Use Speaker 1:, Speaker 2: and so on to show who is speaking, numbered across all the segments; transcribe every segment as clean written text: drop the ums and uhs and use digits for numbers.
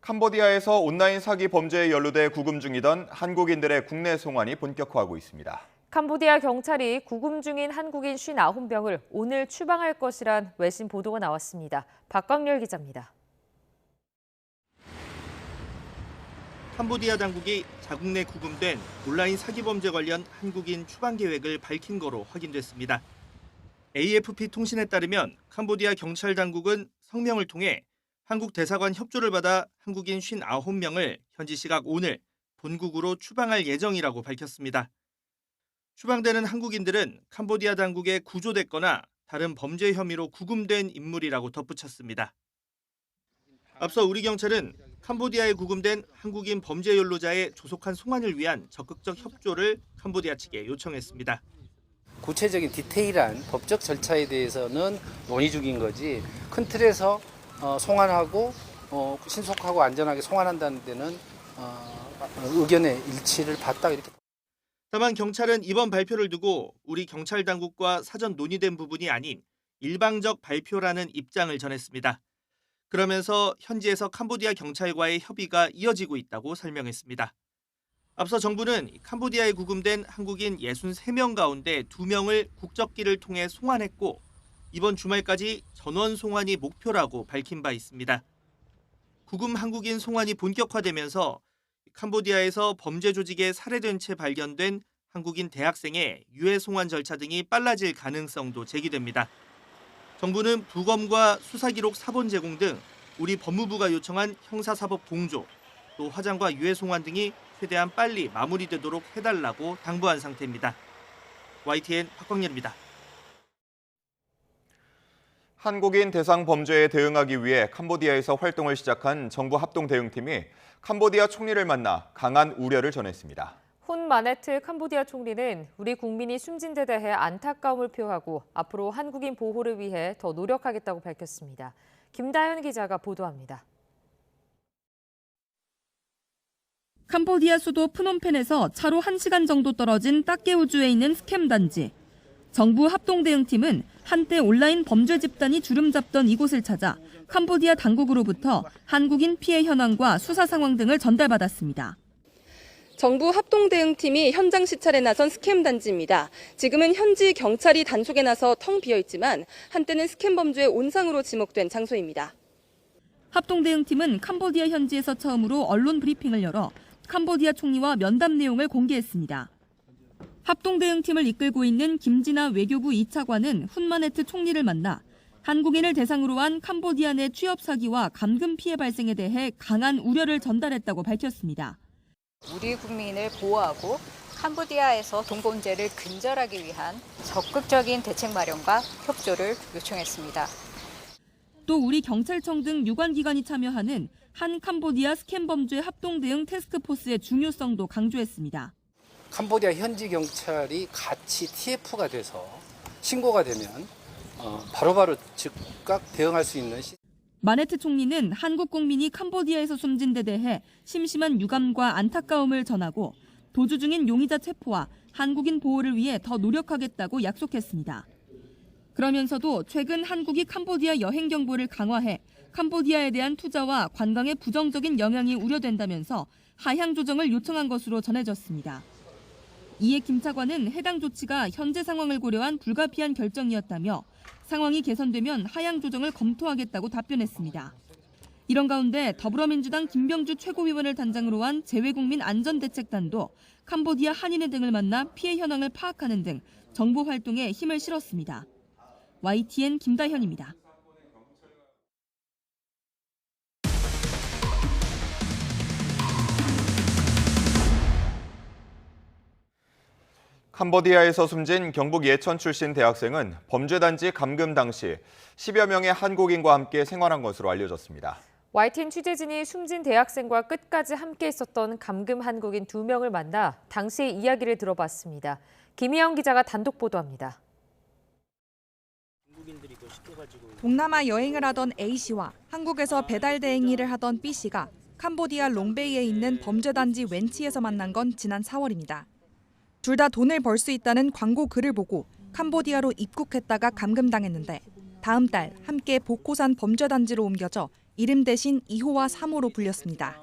Speaker 1: 캄보디아에서 온라인 사기 범죄에 연루돼 구금 중이던 한국인들의 국내 송환이 본격화하고 있습니다.
Speaker 2: 캄보디아 경찰이 구금 중인 한국인 59명을 오늘 추방할 것이란 외신 보도가 나왔습니다. 박광렬 기자입니다.
Speaker 3: 캄보디아 당국이 자국 내 구금된 온라인 사기 범죄 관련 한국인 추방 계획을 밝힌 거로 확인됐습니다. AFP 통신에 따르면 캄보디아 경찰 당국은 성명을 통해 한국 대사관 협조를 받아 한국인 59명을 현지 시각 오늘 본국으로 추방할 예정이라고 밝혔습니다. 추방되는 한국인들은 캄보디아 당국에 구조됐거나 다른 범죄 혐의로 구금된 인물이라고 덧붙였습니다. 앞서 우리 경찰은 캄보디아에 구금된 한국인 범죄 연루자의 조속한 송환을 위한 적극적 협조를 캄보디아 측에 요청했습니다.
Speaker 4: 구체적인 디테일한 법적 절차에 대해서는 논의 중인 거지 큰 틀에서 송환하고 신속하고 안전하게 송환한다는 데는 의견의 일치를 봤다 이렇게.
Speaker 3: 다만 경찰은 이번 발표를 두고 우리 경찰 당국과 사전 논의된 부분이 아닌 일방적 발표라는 입장을 전했습니다. 그러면서 현지에서 캄보디아 경찰과의 협의가 이어지고 있다고 설명했습니다. 앞서 정부는 캄보디아에 구금된 한국인 63명 가운데 2명을 국적기를 통해 송환했고 이번 주말까지 전원 송환이 목표라고 밝힌 바 있습니다. 구금 한국인 송환이 본격화되면서 캄보디아에서 범죄 조직에 살해된 채 발견된 한국인 대학생의 유해 송환 절차 등이 빨라질 가능성도 제기됩니다. 정부는 부검과 수사기록 사본 제공 등 우리 법무부가 요청한 형사사법 공조, 또 화장과 유해 송환 등이 최대한 빨리 마무리되도록 해달라고 당부한 상태입니다. YTN 박광렬입니다.
Speaker 1: 한국인 대상 범죄에 대응하기 위해 캄보디아에서 활동을 시작한 정부 합동대응팀이 캄보디아 총리를 만나 강한 우려를 전했습니다.
Speaker 2: 훈 마네트 캄보디아 총리는 우리 국민이 숨진 데 대해 안타까움을 표하고 앞으로 한국인 보호를 위해 더 노력하겠다고 밝혔습니다. 김다현 기자가 보도합니다.
Speaker 5: 캄보디아 수도 프놈펜에서 차로 1시간 정도 떨어진 따케우주에 있는 스캠 단지. 정부 합동대응팀은 한때 온라인 범죄 집단이 주름 잡던 이곳을 찾아 캄보디아 당국으로부터 한국인 피해 현황과 수사 상황 등을 전달받았습니다.
Speaker 6: 정부 합동대응팀이 현장 시찰에 나선 스캠 단지입니다. 지금은 현지 경찰이 단속에 나서 텅 비어 있지만 한때는 스캠 범죄의 온상으로 지목된 장소입니다.
Speaker 5: 합동대응팀은 캄보디아 현지에서 처음으로 언론 브리핑을 열어 캄보디아 총리와 면담 내용을 공개했습니다. 합동대응팀을 이끌고 있는 김진아 외교부 2차관은 훈마네트 총리를 만나 한국인을 대상으로 한 캄보디아 내 취업 사기와 감금 피해 발생에 대해 강한 우려를 전달했다고 밝혔습니다.
Speaker 7: 우리 국민을 보호하고 캄보디아에서 동범죄를 근절하기 위한 적극적인 대책 마련과 협조를 요청했습니다.
Speaker 5: 또 우리 경찰청 등 유관기관이 참여하는 한 캄보디아 스캠 범죄 합동대응 태스크포스의 중요성도 강조했습니다.
Speaker 4: 캄보디아 현지 경찰이 같이 TF가 돼서 신고가 되면 바로바로 즉각 대응할 수 있는
Speaker 5: 마네트 총리는 한국 국민이 캄보디아에서 숨진 데 대해 심심한 유감과 안타까움을 전하고 도주 중인 용의자 체포와 한국인 보호를 위해 더 노력하겠다고 약속했습니다. 그러면서도 최근 한국이 캄보디아 여행 정보를 강화해 캄보디아에 대한 투자와 관광에 부정적인 영향이 우려된다면서 하향 조정을 요청한 것으로 전해졌습니다. 이에 김 차관은 해당 조치가 현재 상황을 고려한 불가피한 결정이었다며 상황이 개선되면 하향 조정을 검토하겠다고 답변했습니다. 이런 가운데 더불어민주당 김병주 최고위원을 단장으로 한 재외국민 안전대책단도 캄보디아 한인회 등을 만나 피해 현황을 파악하는 등 정보 활동에 힘을 실었습니다. YTN 김다현입니다.
Speaker 1: 캄보디아에서 숨진 경북 예천 출신 대학생은 범죄단지 감금 당시 10여 명의 한국인과 함께 생활한 것으로 알려졌습니다.
Speaker 2: YTN 취재진이 숨진 대학생과 끝까지 함께 있었던 감금 한국인 2명을 만나 당시의 이야기를 들어봤습니다. 김희영 기자가 단독 보도합니다.
Speaker 8: 동남아 여행을 하던 A씨와 한국에서 배달 대행 일을 하던 B씨가 캄보디아 롱베이에 있는 범죄단지 웬치에서 만난 건 지난 4월입니다. 둘 다 돈을 벌 수 있다는 광고 글을 보고 캄보디아로 입국했다가 감금당했는데 다음 달 함께 보코산 범죄단지로 옮겨져 이름 대신 2호와 3호로 불렸습니다.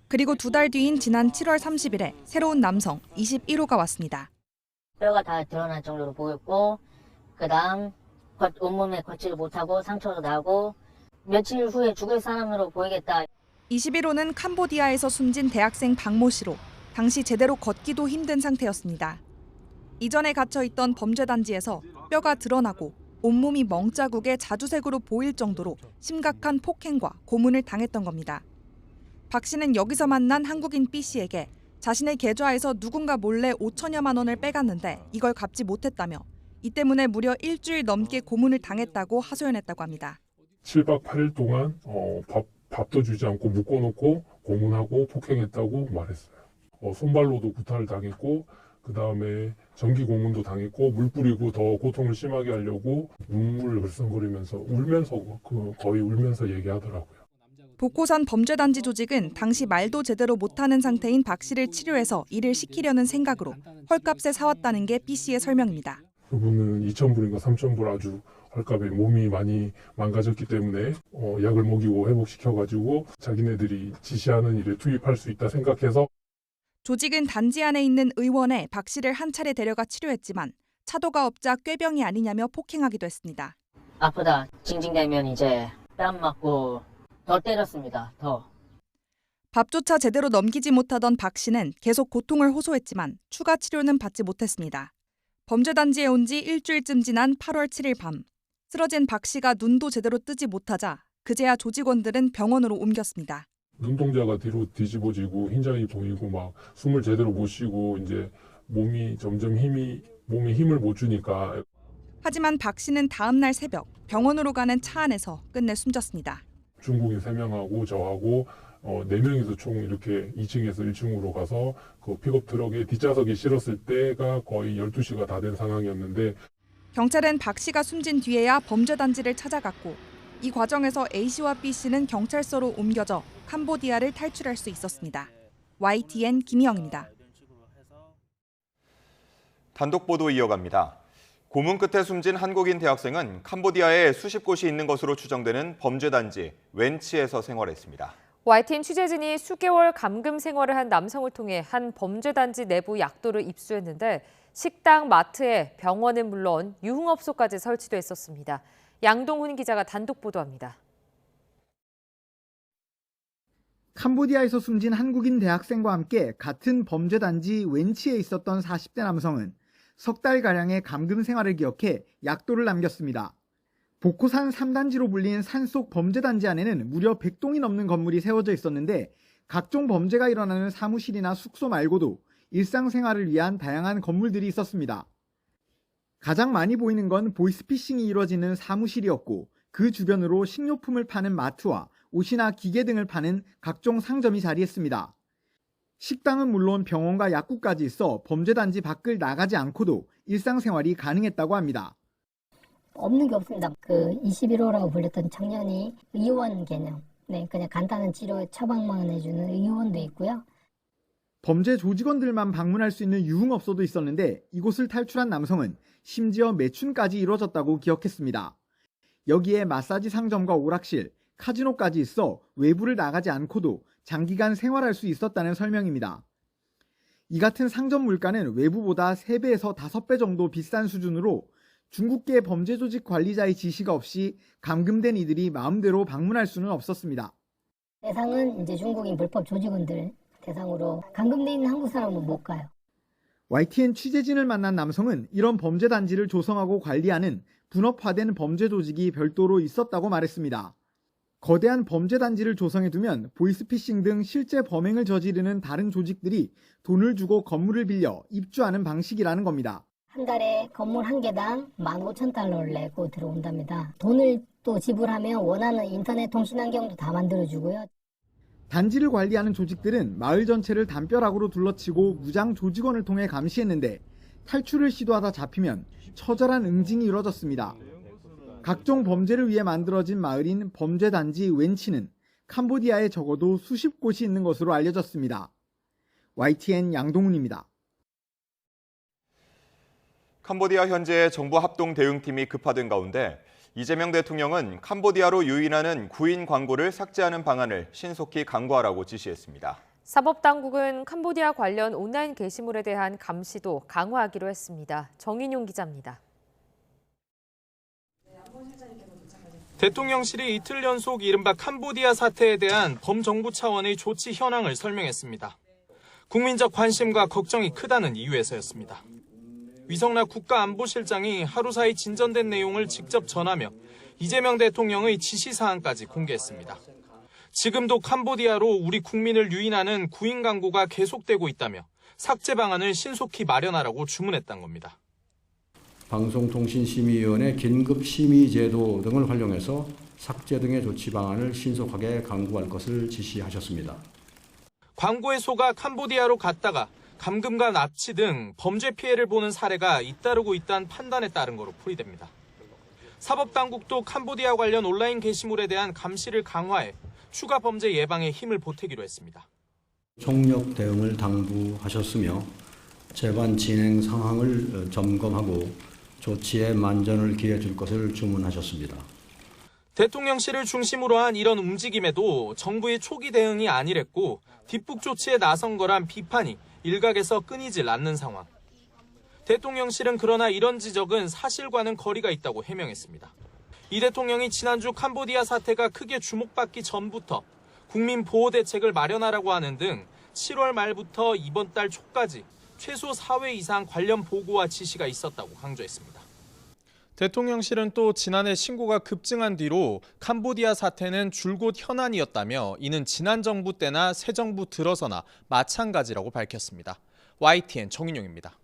Speaker 8: 그리고 2달 뒤인 지난 7월 30일에 새로운 남성 21호가 왔습니다.
Speaker 9: 뼈가 다 드러날 정도로 보였고, 그다음 온몸에 걷지를 못하고 상처도 나고 며칠 후에 죽을 사람으로 보이겠다.
Speaker 8: 21호는 캄보디아에서 숨진 대학생 박모 씨로 당시 제대로 걷기도 힘든 상태였습니다. 이전에 갇혀있던 범죄단지에서 뼈가 드러나고 온몸이 멍자국에 자주색으로 보일 정도로 심각한 폭행과 고문을 당했던 겁니다. 박 씨는 여기서 만난 한국인 B 씨에게 자신의 계좌에서 누군가 몰래 5천여만 원을 빼갔는데 이걸 갚지 못했다며 이 때문에 무려 일주일 넘게 고문을 당했다고 하소연했다고 합니다.
Speaker 10: 7박 8일 동안 밥도 주지 않고 묶어놓고 고문하고 폭행했다고 말했어요. 손발로도 구타를 당했고 그 다음에 전기 고문도 당했고 물 뿌리고 더 고통을 심하게 하려고 눈물을 글썽거리면서 거의 울면서 얘기하더라고요.
Speaker 8: 복고산 범죄단지 조직은 당시 말도 제대로 못하는 상태인 박 씨를 치료해서 일을 시키려는 생각으로 헐값에 사왔다는 게 B 씨의 설명입니다.
Speaker 10: 그분은 2,000불인가 3,000불 아주 헐값에 몸이 많이 망가졌기 때문에 약을 먹이고 회복시켜가지고 자기네들이 지시하는 일에 투입할 수 있다 생각해서
Speaker 8: 조직은 단지 안에 있는 의원에 박 씨를 한 차례 데려가 치료했지만 차도가 없자 꾀병이 아니냐며 폭행하기도 했습니다.
Speaker 9: 아프다 징징대면 이제 뺨 맞고 더 때렸습니다. 더.
Speaker 8: 밥조차 제대로 넘기지 못하던 박 씨는 계속 고통을 호소했지만 추가 치료는 받지 못했습니다. 범죄단지에 온 지 일주일쯤 지난 8월 7일 밤, 쓰러진 박 씨가 눈도 제대로 뜨지 못하자 그제야 조직원들은 병원으로 옮겼습니다.
Speaker 10: 눈동자가 뒤로 뒤집어지고 흰자이 보이고 막 숨을 제대로 못 쉬고 이제 몸이 점점 몸에 힘을 못 주니까.
Speaker 8: 하지만 박 씨는 다음 날 새벽 병원으로 가는 차 안에서 끝내 숨졌습니다.
Speaker 10: 중국인 3명하고 저하고 4명이서 총 이렇게 2층에서 1층으로 가서 그 픽업 트럭에 뒷좌석에 실었을 때가 거의 12시가 다 된 상황이었는데
Speaker 8: 경찰은 박 씨가 숨진 뒤에야 범죄단지를 찾아갔고 이 과정에서 A 씨와 B 씨는 경찰서로 옮겨져 캄보디아를 탈출할 수 있었습니다. YTN 김희영입니다.
Speaker 1: 단독 보도 이어갑니다. 고문 끝에 숨진 한국인 대학생은 캄보디아에 수십 곳이 있는 것으로 추정되는 범죄단지 웬치에서 생활했습니다.
Speaker 2: YTN 취재진이 수개월 감금 생활을 한 남성을 통해 한 범죄단지 내부 약도를 입수했는데 식당, 마트에 병원은 물론 유흥업소까지 설치돼 있었습니다. 양동훈 기자가 단독 보도합니다.
Speaker 11: 캄보디아에서 숨진 한국인 대학생과 함께 같은 범죄단지 웬치에 있었던 40대 남성은 석 달가량의 감금 생활을 기억해 약도를 남겼습니다. 복호산 3단지로 불린 산속 범죄단지 안에는 무려 100동이 넘는 건물이 세워져 있었는데 각종 범죄가 일어나는 사무실이나 숙소 말고도 일상생활을 위한 다양한 건물들이 있었습니다. 가장 많이 보이는 건 보이스피싱이 이루어지는 사무실이었고 그 주변으로 식료품을 파는 마트와 옷이나 기계 등을 파는 각종 상점이 자리했습니다. 식당은 물론 병원과 약국까지 있어 범죄단지 밖을 나가지 않고도 일상생활이 가능했다고 합니다.
Speaker 12: 없는 게 없습니다. 그 21호라고 불렸던 청년이 의원 개념, 그냥 간단한 치료 처방만 해주는 의원도 있고요.
Speaker 11: 범죄 조직원들만 방문할 수 있는 유흥업소도 있었는데 이곳을 탈출한 남성은 심지어 매춘까지 이루어졌다고 기억했습니다. 여기에 마사지 상점과 오락실, 카지노까지 있어 외부를 나가지 않고도 장기간 생활할 수 있었다는 설명입니다. 이 같은 상점 물가는 외부보다 3배에서 5배 정도 비싼 수준으로 중국계 범죄 조직 관리자의 지시가 없이 감금된 이들이 마음대로 방문할 수는 없었습니다.
Speaker 12: 대상은 이제 중국인 불법 조직원들 대상으로 감금돼 있는 한국 사람은 못 가요.
Speaker 11: YTN 취재진을 만난 남성은 이런 범죄 단지를 조성하고 관리하는 분업화된 범죄 조직이 별도로 있었다고 말했습니다. 거대한 범죄 단지를 조성해두면 보이스피싱 등 실제 범행을 저지르는 다른 조직들이 돈을 주고 건물을 빌려 입주하는 방식이라는 겁니다.
Speaker 12: 한 달에 건물 한 개당 15,000달러를 내고 들어온답니다. 돈을 또 지불하면 원하는 인터넷 통신 환경도 다 만들어주고요.
Speaker 11: 단지를 관리하는 조직들은 마을 전체를 담벼락으로 둘러치고 무장 조직원을 통해 감시했는데 탈출을 시도하다 잡히면 처절한 응징이 이뤄졌습니다. 각종 범죄를 위해 만들어진 마을인 범죄단지 웬치는 캄보디아에 적어도 수십 곳이 있는 것으로 알려졌습니다. YTN 양동훈입니다.
Speaker 1: 캄보디아 현재 정부 합동 대응팀이 급파된 가운데 이재명 대통령은 캄보디아로 유인하는 구인 광고를 삭제하는 방안을 신속히 강구하라고 지시했습니다.
Speaker 2: 사법당국은 캄보디아 관련 온라인 게시물에 대한 감시도 강화하기로 했습니다. 정인용 기자입니다.
Speaker 13: 대통령실이 이틀 연속 이른바 캄보디아 사태에 대한 범정부 차원의 조치 현황을 설명했습니다. 국민적 관심과 걱정이 크다는 이유에서였습니다. 위성락 국가안보실장이 하루 사이 진전된 내용을 직접 전하며 이재명 대통령의 지시사항까지 공개했습니다. 지금도 캄보디아로 우리 국민을 유인하는 구인 광고가 계속되고 있다며 삭제 방안을 신속히 마련하라고 주문했던 겁니다.
Speaker 14: 방송통신심의위원회 긴급심의제도 등을 활용해서 삭제 등의 조치 방안을 신속하게 강구할 것을 지시하셨습니다.
Speaker 13: 광고에 속아 캄보디아로 갔다가 감금과 납치 등 범죄 피해를 보는 사례가 잇따르고 있다는 판단에 따른 거로 풀이됩니다. 사법당국도 캄보디아 관련 온라인 게시물에 대한 감시를 강화해 추가 범죄 예방에 힘을 보태기로 했습니다.
Speaker 14: 총력 대응을 당부하셨으며 재반 진행 상황을 점검하고 조치에 만전을 기해 줄 것을 주문하셨습니다.
Speaker 13: 대통령실을 중심으로 한 이런 움직임에도 정부의 초기 대응이 아니랬고 뒷북 조치에 나선 거란 비판이 일각에서 끊이질 않는 상황. 대통령실은 그러나 이런 지적은 사실과는 거리가 있다고 해명했습니다. 이 대통령이 지난주 캄보디아 사태가 크게 주목받기 전부터 국민 보호 대책을 마련하라고 하는 등 7월 말부터 이번 달 초까지 최소 4회 이상 관련 보고와 지시가 있었다고 강조했습니다. 대통령실은 또 지난해 신고가 급증한 뒤로 캄보디아 사태는 줄곧 현안이었다며 이는 지난 정부 때나 새 정부 들어서나 마찬가지라고 밝혔습니다. YTN 정인용입니다.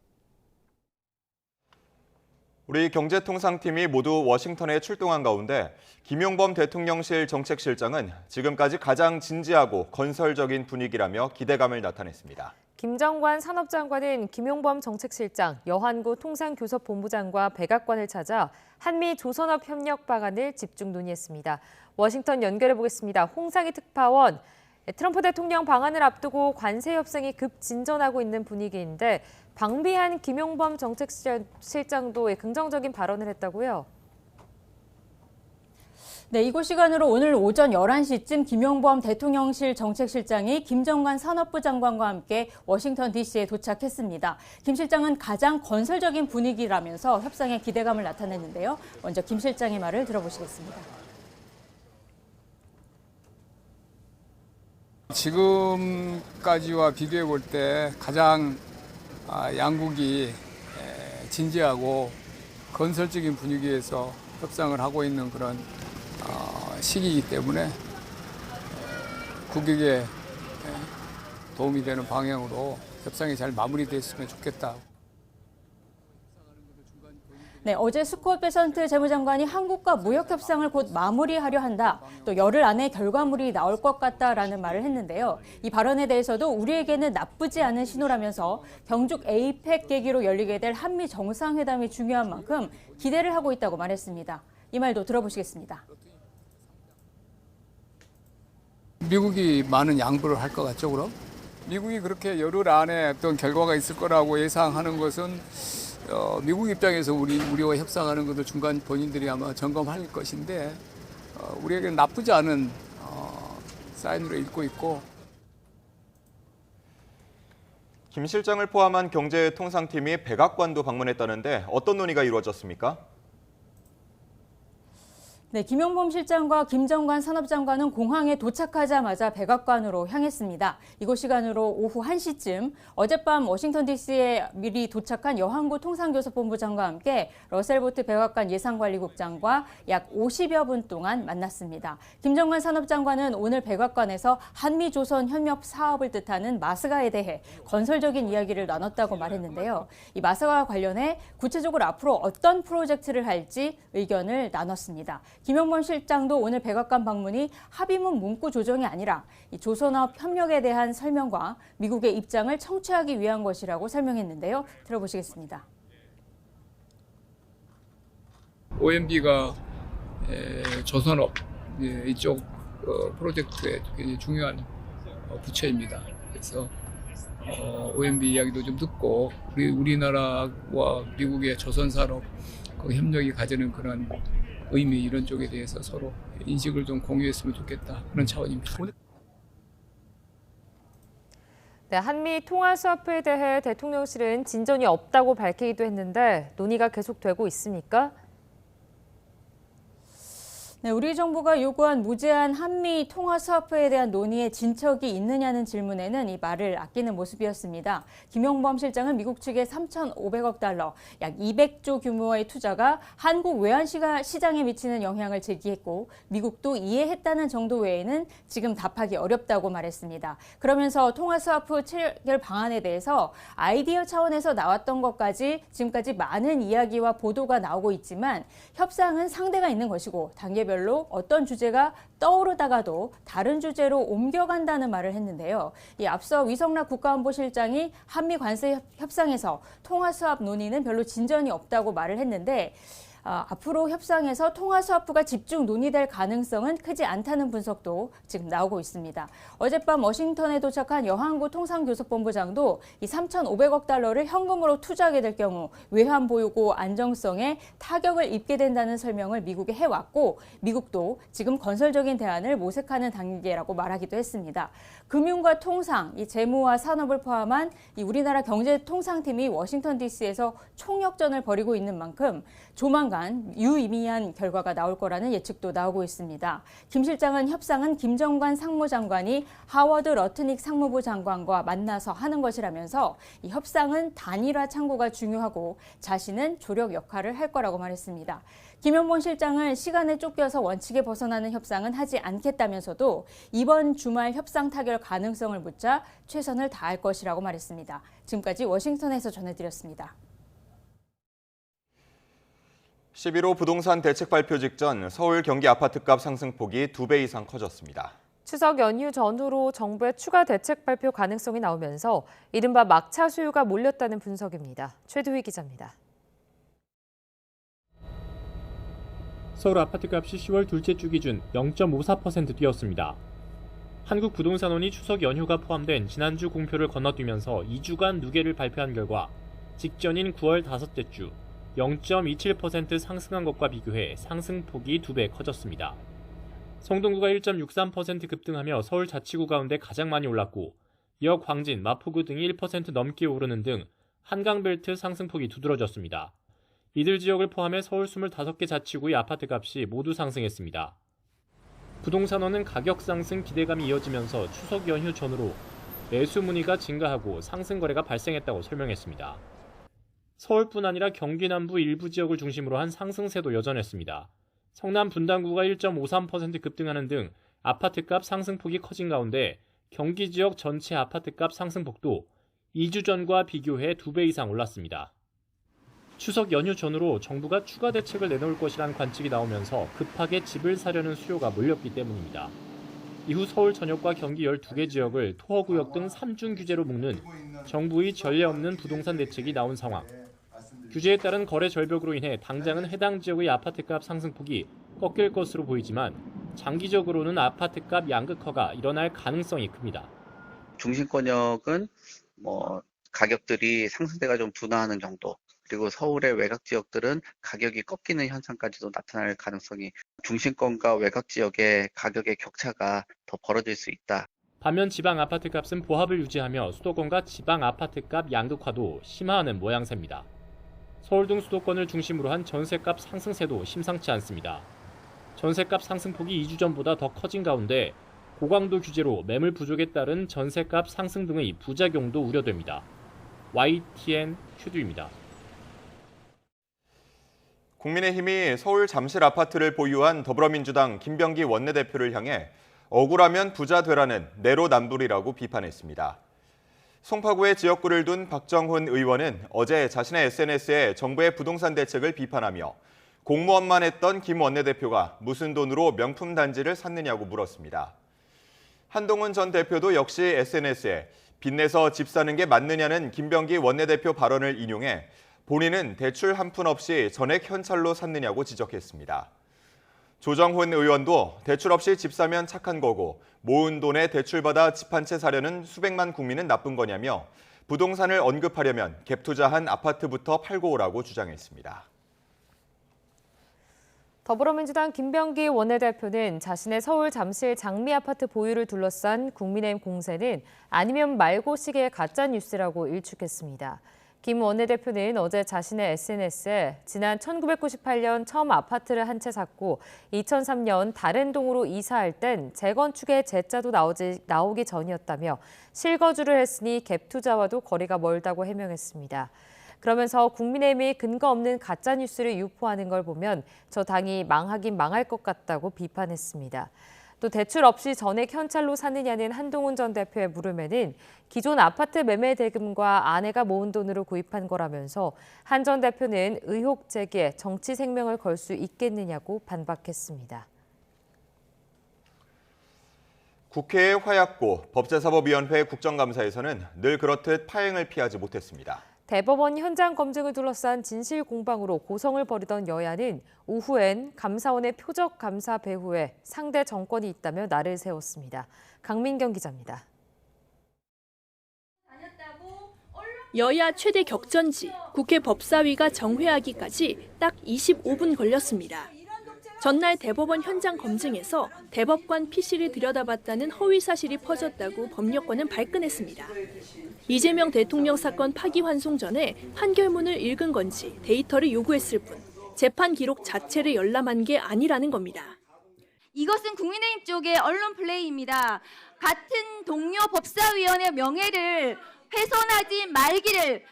Speaker 1: 우리 경제통상팀이 모두 워싱턴에 출동한 가운데 김용범 대통령실 정책실장은 지금까지 가장 진지하고 건설적인 분위기라며 기대감을 나타냈습니다.
Speaker 2: 김정관 산업장관은 김용범 정책실장, 여한구 통상교섭본부장과 백악관을 찾아 한미 조선업 협력 방안을 집중 논의했습니다. 워싱턴 연결해 보겠습니다. 홍상희 특파원, 트럼프 대통령 방한을 앞두고 관세 협상이 급진전하고 있는 분위기인데 방비한 김용범 정책실장도 긍정적인 발언을 했다고요?
Speaker 15: 네, 이곳 시간으로 오늘 오전 11시쯤 김용범 대통령실 정책실장이 김정관 산업부 장관과 함께 워싱턴 DC에 도착했습니다. 김 실장은 가장 건설적인 분위기라면서 협상에 기대감을 나타냈는데요. 먼저 김 실장의 말을 들어보시겠습니다.
Speaker 16: 지금까지와 비교해 볼 때 가장 양국이 진지하고 건설적인 분위기에서 협상을 하고 있는 그런 시기이기 때문에 국익에 도움이 되는 방향으로 협상이 잘 마무리됐으면 좋겠다.
Speaker 15: 네, 어제 스콧 베선트 재무장관이 한국과 무역 협상을 곧 마무리하려 한다. 또 열흘 안에 결과물이 나올 것 같다라는 말을 했는데요. 이 발언에 대해서도 우리에게는 나쁘지 않은 신호라면서 경죽 에이펙 계기로 열리게 될 한미 정상회담이 중요한 만큼 기대를 하고 있다고 말했습니다. 이 말도 들어보시겠습니다.
Speaker 16: 미국이 많은 양보를 할 것 같죠, 그럼? 미국이 그렇게 열흘 안에 어떤 결과가 있을 거라고 예상하는 것은 미국 입장에서 우리와 협상하는 것을 중간 본인들이 아마 점검할 것인데 우리에게는 나쁘지 않은 사인으로 읽고 있고.
Speaker 1: 김 실장을 포함한 경제통상팀이 백악관도 방문했다는데 어떤 논의가 이루어졌습니까?
Speaker 15: 네, 김용범 실장과 김정관 산업장관은 공항에 도착하자마자 백악관으로 향했습니다. 이곳 시간으로 오후 1시쯤 어젯밤 워싱턴 DC에 미리 도착한 여한구 통상교섭본부장과 함께 러셀보트 백악관 예산관리국장과 약 50여 분 동안 만났습니다. 김정관 산업장관은 오늘 백악관에서 한미조선 협력 사업을 뜻하는 마스가에 대해 건설적인 이야기를 나눴다고 말했는데요. 이 마스가와 관련해 구체적으로 앞으로 어떤 프로젝트를 할지 의견을 나눴습니다. 김용범 실장도 오늘 백악관 방문이 합의문 문구 조정이 아니라 이 조선업 협력에 대한 설명과 미국의 입장을 청취하기 위한 것이라고 설명했는데요. 들어보시겠습니다.
Speaker 16: OMB가 조선업 이쪽 프로젝트의 굉장히 중요한 부처입니다. 그래서 OMB 이야기도 좀 듣고 우리나라와 미국의 조선산업 그 협력이 가지는 그런 의미 이런 쪽에 대해서 서로 인식을 좀 공유했으면 좋겠다 그런 차원입니다.
Speaker 2: 네, 한미 통화 스와프에 대해 대통령실은 진전이 없다고 밝히기도 했는데 논의가 계속되고 있습니까?
Speaker 15: 네, 우리 정부가 요구한 무제한 한미 통화 스와프에 대한 논의에 진척이 있느냐는 질문에는 이 말을 아끼는 모습이었습니다. 김용범 실장은 미국 측의 3,500억 달러, 약 200조 규모의 투자가 한국 외환시장에 미치는 영향을 제기했고 미국도 이해했다는 정도 외에는 지금 답하기 어렵다고 말했습니다. 그러면서 통화 스와프 체결 방안에 대해서 아이디어 차원에서 나왔던 것까지 지금까지 많은 이야기와 보도가 나오고 있지만 협상은 상대가 있는 것이고 단계별로 어떤 주제가 떠오르다가도 다른 주제로 옮겨간다는 말을 했는데요. 이 앞서 위성락 국가안보실장이 한미 관세 협상에서 통화 스왑 논의는 별로 진전이 없다고 말을 했는데 앞으로 협상에서 통화 스와프가 집중 논의될 가능성은 크지 않다는 분석도 지금 나오고 있습니다. 어젯밤 워싱턴에 도착한 여항구 통상교섭본부장도 이 3,500억 달러를 현금으로 투자하게 될 경우 외환 보유고 안정성에 타격을 입게 된다는 설명을 미국에 해왔고 미국도 지금 건설적인 대안을 모색하는 단계라고 말하기도 했습니다. 금융과 통상, 이 재무와 산업을 포함한 이 우리나라 경제통상팀이 워싱턴 DC에서 총력전을 벌이고 있는 만큼 조만간 유의미한 결과가 나올 거라는 예측도 나오고 있습니다. 김 실장은 협상은 김정관 상무장관이 하워드 러트닉 상무부 장관과 만나서 하는 것이라면서 이 협상은 단일화 창구가 중요하고 자신은 조력 역할을 할 거라고 말했습니다. 김용범 실장은 시간에 쫓겨서 원칙에 벗어나는 협상은 하지 않겠다면서도 이번 주말 협상 타결 가능성을 묻자 최선을 다할 것이라고 말했습니다. 지금까지 워싱턴에서 전해드렸습니다.
Speaker 1: 11호 부동산 대책 발표 직전 서울 경기 아파트값 상승폭이 2배 이상 커졌습니다.
Speaker 2: 추석 연휴 전후로 정부의 추가 대책 발표 가능성이 나오면서 이른바 막차 수요가 몰렸다는 분석입니다. 최두희 기자입니다.
Speaker 17: 서울 아파트값이 10월 둘째 주 기준 0.54% 뛰었습니다. 한국부동산원이 추석 연휴가 포함된 지난주 공표를 건너뛰면서 2주간 누계를 발표한 결과 직전인 9월 다섯째 주 0.27% 상승한 것과 비교해 상승폭이 2배 커졌습니다. 성동구가 1.63% 급등하며 서울 자치구 가운데 가장 많이 올랐고 이어 광진, 마포구 등이 1% 넘게 오르는 등 한강벨트 상승폭이 두드러졌습니다. 이들 지역을 포함해 서울 25개 자치구의 아파트값이 모두 상승했습니다. 부동산원은 가격 상승 기대감이 이어지면서 추석 연휴 전후로 매수 문의가 증가하고 상승 거래가 발생했다고 설명했습니다. 서울뿐 아니라 경기 남부 일부 지역을 중심으로 한 상승세도 여전했습니다. 성남 분당구가 1.53% 급등하는 등 아파트값 상승폭이 커진 가운데 경기 지역 전체 아파트값 상승폭도 2주 전과 비교해 2배 이상 올랐습니다. 추석 연휴 전후로 정부가 추가 대책을 내놓을 것이란 관측이 나오면서 급하게 집을 사려는 수요가 몰렸기 때문입니다. 이후 서울 전역과 경기 12개 지역을 토허구역 등 3중 규제로 묶는 정부의 전례 없는 부동산 대책이 나온 상황. 규제에 따른 거래 절벽으로 인해 당장은 해당 지역의 아파트값 상승폭이 꺾일 것으로 보이지만 장기적으로는 아파트값 양극화가 일어날 가능성이 큽니다.
Speaker 18: 중심권역은 가격들이 상승세가 좀 둔화하는 정도, 그리고 서울의 외곽 지역들은 가격이 꺾이는 현상까지도 나타날 가능성이, 중심권과 외곽 지역의 가격의 격차가 더 벌어질 수 있다.
Speaker 17: 반면 지방 아파트값은 보합을 유지하며 수도권과 지방 아파트값 양극화도 심화하는 모양새입니다. 서울 등 수도권을 중심으로 한 전셋값 상승세도 심상치 않습니다. 전셋값 상승폭이 2주 전보다 더 커진 가운데 고강도 규제로 매물 부족에 따른 전셋값 상승 등의 부작용도 우려됩니다. YTN 큐두입니다.
Speaker 1: 국민의힘이 서울 잠실 아파트를 보유한 더불어민주당 김병기 원내대표를 향해 억울하면 부자 되라는 내로남불이라고 비판했습니다. 송파구에 지역구를 둔 박정훈 의원은 어제 자신의 SNS에 정부의 부동산 대책을 비판하며 공무원만 했던 김 원내대표가 무슨 돈으로 명품 단지를 샀느냐고 물었습니다. 한동훈 전 대표도 역시 SNS에 빚내서 집 사는 게 맞느냐는 김병기 원내대표 발언을 인용해 본인은 대출 한 푼 없이 전액 현찰로 샀느냐고 지적했습니다. 조정훈 의원도 대출 없이 집 사면 착한 거고 모은 돈에 대출받아 집 한 채 사려는 수백만 국민은 나쁜 거냐며 부동산을 언급하려면 갭 투자한 아파트부터 팔고 오라고 주장했습니다.
Speaker 2: 더불어민주당 김병기 원내대표는 자신의 서울 잠실 장미 아파트 보유를 둘러싼 국민의힘 공세는 아니면 말고식의 가짜뉴스라고 일축했습니다. 김 원내대표는 어제 자신의 SNS에 지난 1998년 처음 아파트를 한 채 샀고 2003년 다른 동으로 이사할 땐 재건축의 재자도 나오기 전이었다며 실거주를 했으니 갭 투자와도 거리가 멀다고 해명했습니다. 그러면서 국민의힘이 근거 없는 가짜뉴스를 유포하는 걸 보면 저 당이 망하긴 망할 것 같다고 비판했습니다. 또 대출 없이 전액 현찰로 사느냐는 한동훈 전 대표의 물음에는 기존 아파트 매매 대금과 아내가 모은 돈으로 구입한 거라면서 한 전 대표는 의혹 제기에 정치 생명을 걸 수 있겠느냐고 반박했습니다.
Speaker 1: 국회의 화약고 법제사법위원회 국정감사에서는 늘 그렇듯 파행을 피하지 못했습니다.
Speaker 2: 대법원 현장 검증을 둘러싼 진실 공방으로 고성을 벌이던 여야는 오후엔 감사원의 표적 감사 배후에 상대 정권이 있다며 날을 세웠습니다. 강민경 기자입니다.
Speaker 19: 여야 최대 격전지 국회 법사위가 정회하기까지 딱 25분 걸렸습니다. 전날 대법원 현장 검증에서 대법관 PC를 들여다봤다는 허위 사실이 퍼졌다고 법력권은 발끈했습니다. 이재명 대통령 사건 파기환송 전에 판결문을 읽은 건지 데이터를 요구했을 뿐 재판 기록 자체를 열람한 게 아니라는 겁니다.
Speaker 20: 이것은 국민의힘 쪽의 언론 플레이입니다. 같은 동료 법사위원의 명예를 훼손하지 말기를.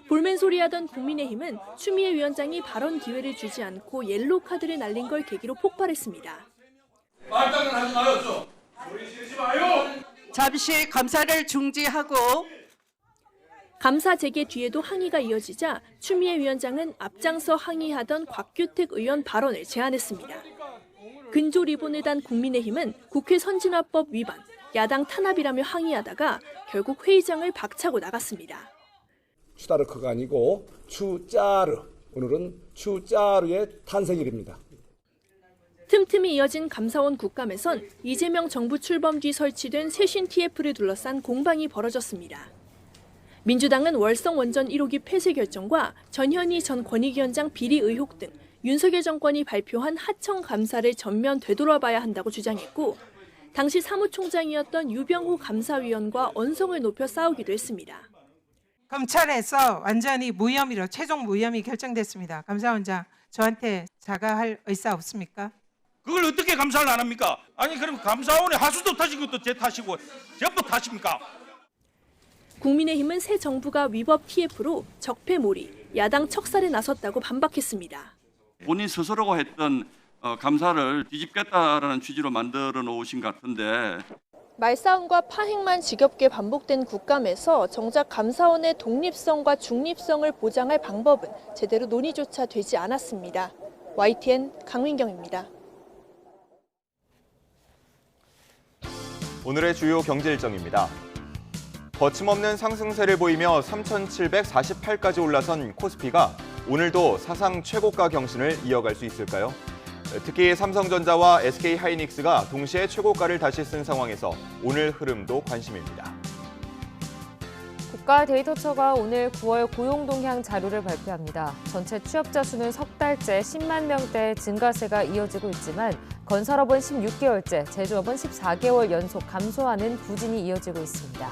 Speaker 19: 볼멘 소리하던 국민의힘은 추미애 위원장이 발언 기회를 주지 않고 옐로우 카드를 날린 걸 계기로 폭발했습니다.
Speaker 21: 말장난 하지 마요 좀. 소리 지르지 마요.
Speaker 22: 잠시 감사를 중지하고.
Speaker 19: 감사 재개 뒤에도 항의가 이어지자 추미애 위원장은 앞장서 항의하던 곽규택 의원 발언을 제안했습니다. 근조 리본을 단 국민의힘은 국회 선진화법 위반, 야당 탄압이라며 항의하다가 결국 회의장을 박차고 나갔습니다.
Speaker 23: 추다르크가 아니고 추짜르, 오늘은 추짜르의 탄생일입니다.
Speaker 19: 틈틈이 이어진 감사원 국감에선 이재명 정부 출범 뒤 설치된 쇄신 TF를 둘러싼 공방이 벌어졌습니다. 민주당은 월성 원전 1호기 폐쇄 결정과 전현희 전 권익위원장 비리 의혹 등 윤석열 정권이 발표한 하청 감사를 전면 되돌아봐야 한다고 주장했고 당시 사무총장이었던 유병호 감사위원과 언성을 높여 싸우기도 했습니다.
Speaker 24: 검찰에서 완전히 무혐의로 최종 무혐의 결정됐습니다. 감사원장 저한테 사과할 의사 없습니까?
Speaker 21: 그걸 어떻게 감사를 안 합니까? 아니 그럼 감사원의 하수도 타신 것도 제 탓이고 전부 탓입니까?
Speaker 19: 국민의힘은 새 정부가 위법 TF로 적폐몰이, 야당 척살에 나섰다고 반박했습니다.
Speaker 25: 본인 스스로가 했던 감사를 뒤집겠다라는 취지로 만들어 놓으신 것 같은데
Speaker 19: 말싸움과 파행만 지겹게 반복된 국감에서 정작 감사원의 독립성과 중립성을 보장할 방법은 제대로 논의조차 되지 않았습니다. YTN 강민경입니다.
Speaker 1: 오늘의 주요 경제 일정입니다. 거침없는 상승세를 보이며 3,748까지 올라선 코스피가 오늘도 사상 최고가 경신을 이어갈 수 있을까요? 특히 삼성전자와 SK하이닉스가 동시에 최고가를 다시 쓴 상황에서 오늘 흐름도 관심입니다.
Speaker 2: 국가데이터처가 오늘 9월 고용 동향 자료를 발표합니다. 전체 취업자 수는 석 달째 10만 명대 증가세가 이어지고 있지만 건설업은 16개월째, 제조업은 14개월 연속 감소하는 부진이 이어지고 있습니다.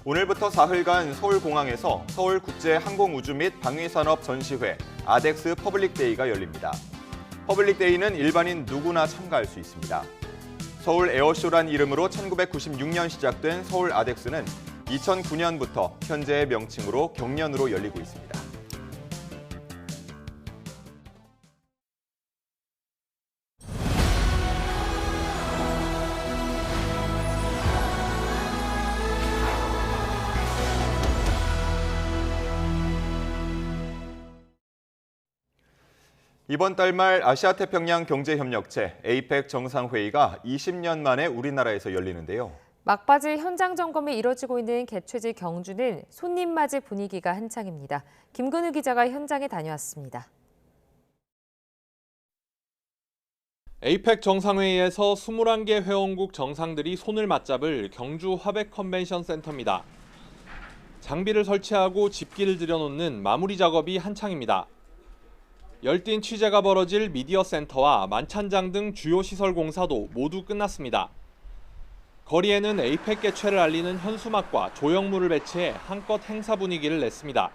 Speaker 1: 오늘부터 사흘간 서울공항에서 서울국제항공우주 및 방위산업 전시회 아덱스 퍼블릭데이가 열립니다. 퍼블릭데이는 일반인 누구나 참가할 수 있습니다. 서울 에어쇼란 이름으로 1996년 시작된 서울 아덱스는 2009년부터 현재의 명칭으로 경년으로 열리고 있습니다. 이번 달 말 아시아태평양 경제협력체 APEC 정상회의가 20년 만에 우리나라에서 열리는데요.
Speaker 2: 막바지 현장 점검이 이뤄지고 있는 개최지 경주는 손님 맞이 분위기가 한창입니다. 김근우 기자가 현장에 다녀왔습니다.
Speaker 26: APEC 정상회의에서 21개 회원국 정상들이 손을 맞잡을 경주 화백 컨벤션 센터입니다. 장비를 설치하고 집기를 들여놓는 마무리 작업이 한창입니다. 열띤 취재가 벌어질 미디어 센터와 만찬장 등 주요 시설 공사도 모두 끝났습니다. 거리에는 에이펙 개최를 알리는 현수막과 조형물을 배치해 한껏 행사 분위기를 냈습니다.